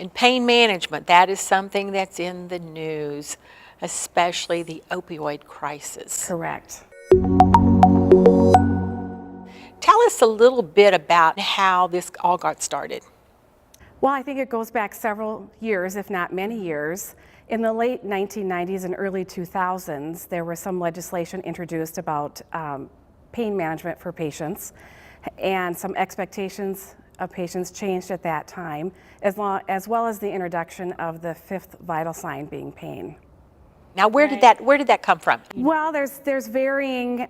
And pain management, that is something that's in the news, especially the opioid crisis. Correct. Tell us a little bit about how this all got started. Well, I think it goes back several years, if not many years. In the late 1990s and early 2000s, there was some legislation introduced about pain management for patients, and some expectations of patients changed at that time, as well as the introduction of the fifth vital sign being pain. Now, where did that come from? Well, there's varying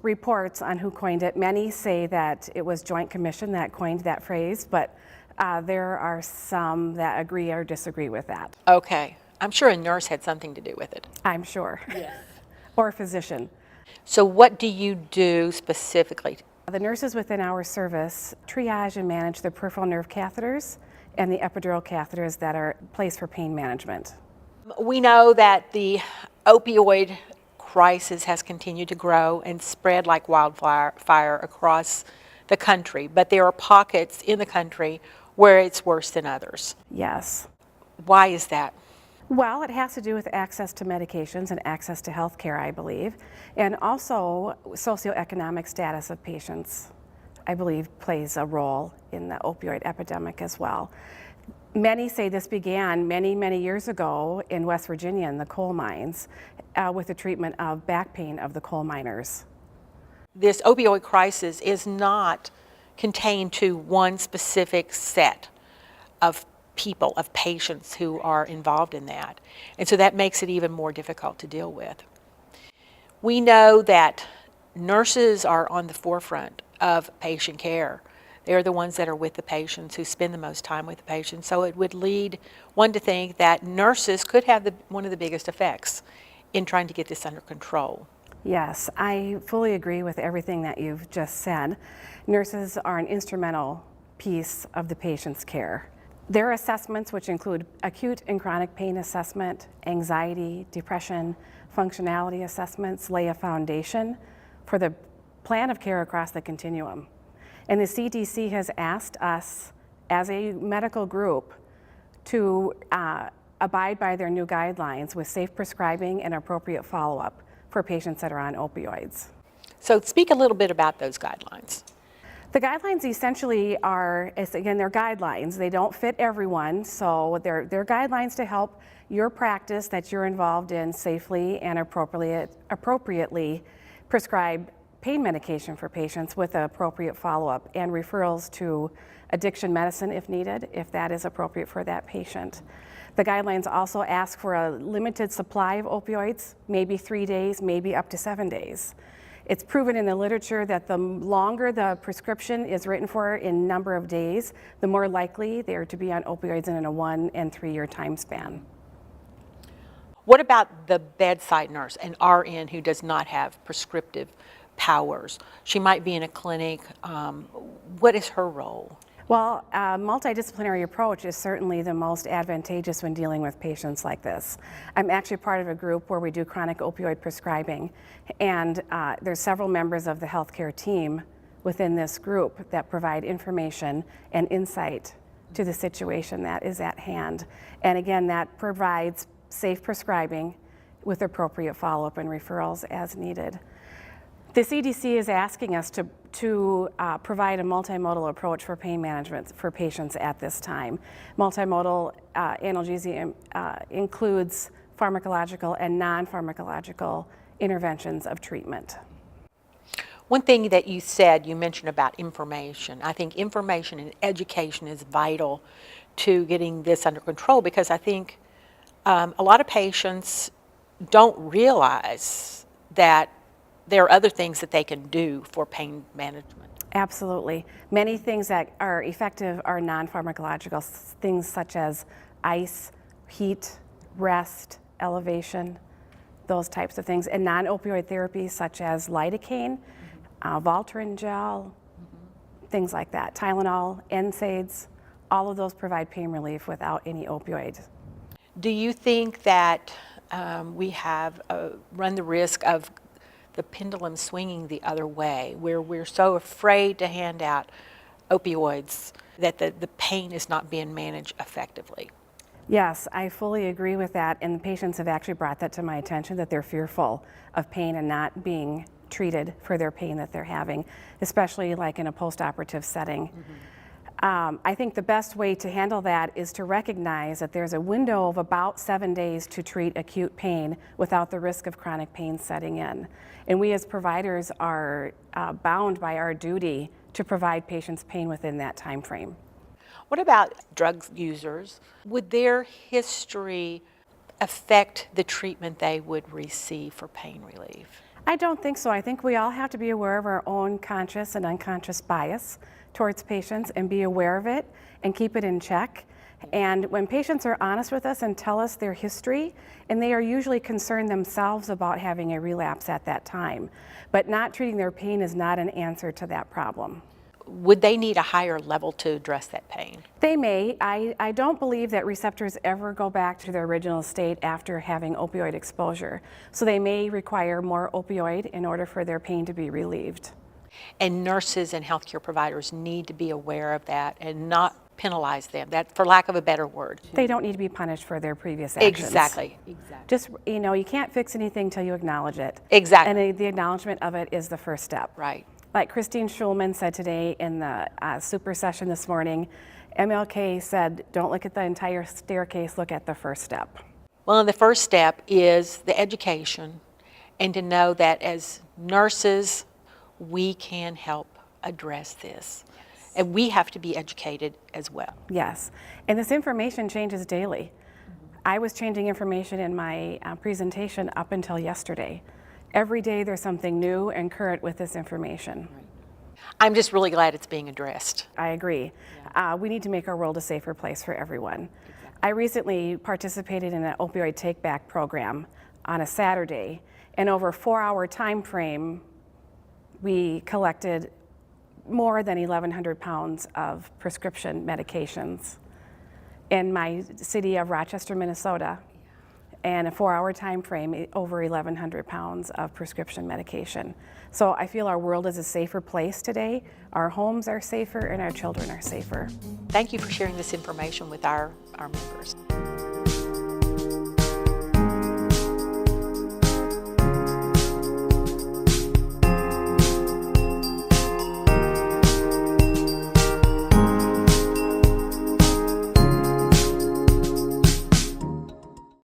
reports on who coined it. Many say that it was Joint Commission that coined that phrase, but there are some that agree or disagree with that. Okay. I'm sure a nurse had something to do with it. I'm sure. Yes. Or a physician. So what do you do specifically? The nurses within our service triage and manage the peripheral nerve catheters and the epidural catheters that are placed for pain management. We know that the opioid crisis has continued to grow and spread like wildfire across the country, but there are pockets in the country where it's worse than others. Yes. Why is that? Well, it has to do with access to medications and access to health care, I believe, and also socioeconomic status of patients, I believe, plays a role in the opioid epidemic as well. Many say this began many, many years ago in West Virginia in the coal mines with the treatment of back pain of the coal miners. This opioid crisis is not contained to one specific set of people, of patients who are involved in that. And so that makes it even more difficult to deal with. We know that nurses are on the forefront of patient care. They're the ones that are with the patients, who spend the most time with the patients. So it would lead one to think that nurses could have one of the biggest effects in trying to get this under control. Yes, I fully agree with everything that you've just said. Nurses are an instrumental piece of the patient's care. Their assessments, which include acute and chronic pain assessment, anxiety, depression, functionality assessments, lay a foundation for the plan of care across the continuum. And the CDC has asked us as a medical group to abide by their new guidelines with safe prescribing and appropriate follow-up for patients that are on opioids. So speak a little bit about those guidelines. The guidelines essentially are, again, they're guidelines. They don't fit everyone, so they're guidelines to help your practice that you're involved in safely and appropriately prescribe pain medication for patients with appropriate follow-up and referrals to addiction medicine if needed, if that is appropriate for that patient. The guidelines also ask for a limited supply of opioids, maybe 3 days, maybe up to 7 days. It's proven in the literature that the longer the prescription is written for in number of days, the more likely they are to be on opioids in a 1 and 3 year time span. What about the bedside nurse, an RN who does not have prescriptive powers? She might be in a clinic. What is her role? Well, a multidisciplinary approach is certainly the most advantageous when dealing with patients like this. I'm actually part of a group where we do chronic opioid prescribing, and there's several members of the healthcare team within this group that provide information and insight to the situation that is at hand. And again, that provides safe prescribing with appropriate follow-up and referrals as needed. The CDC is asking us to provide a multimodal approach for pain management for patients at this time. Multimodal analgesia includes pharmacological and non-pharmacological interventions of treatment. One thing that you mentioned about information. I think information and education is vital to getting this under control, because I think a lot of patients don't realize that there are other things that they can do for pain management. Absolutely. Many things that are effective are non-pharmacological, things such as ice, heat, rest, elevation, those types of things. And non-opioid therapies such as lidocaine, Voltaren gel, things like that, Tylenol, NSAIDs, all of those provide pain relief without any opioid. Do you think that we have run the risk of the pendulum swinging the other way, where we're so afraid to hand out opioids that the pain is not being managed effectively. Yes, I fully agree with that, and the patients have actually brought that to my attention, that they're fearful of pain and not being treated for their pain that they're having, especially like in a post-operative setting. I think the best way to handle that is to recognize that there's a window of about 7 days to treat acute pain without the risk of chronic pain setting in. And we as providers are bound by our duty to provide patients pain within that time frame. What about drug users? Would their history affect the treatment they would receive for pain relief? I don't think so. I think we all have to be aware of our own conscious and unconscious bias towards patients and be aware of it and keep it in check. And when patients are honest with us and tell us their history, and they are usually concerned themselves about having a relapse at that time, but not treating their pain is not an answer to that problem. Would they need a higher level to address that pain? They may. I don't believe that receptors ever go back to their original state after having opioid exposure. So they may require more opioid in order for their pain to be relieved. And nurses and healthcare providers need to be aware of that and not penalize them, that for lack of a better word. They don't need to be punished for their previous actions. Exactly. Just, you can't fix anything till you acknowledge it. Exactly. And the acknowledgement of it is the first step. Right. Like Christine Schulman said today in the super session this morning, MLK said, don't look at the entire staircase, look at the first step. Well, and the first step is the education, and to know that as nurses, we can help address this. Yes. And we have to be educated as well. Yes, and this information changes daily. I was changing information in my presentation up until yesterday. Every day there's something new and current with this information. I'm just really glad it's being addressed. I agree. Yeah. We need to make our world a safer place for everyone. Exactly. I recently participated in an opioid take-back program on a Saturday, and over a 4-hour time frame, we collected more than 1,100 pounds of prescription medications in my city of Rochester, Minnesota. And a 4-hour time frame, over 1,100 pounds of prescription medication. So I feel our world is a safer place today. Our homes are safer and our children are safer. Thank you for sharing this information with our members.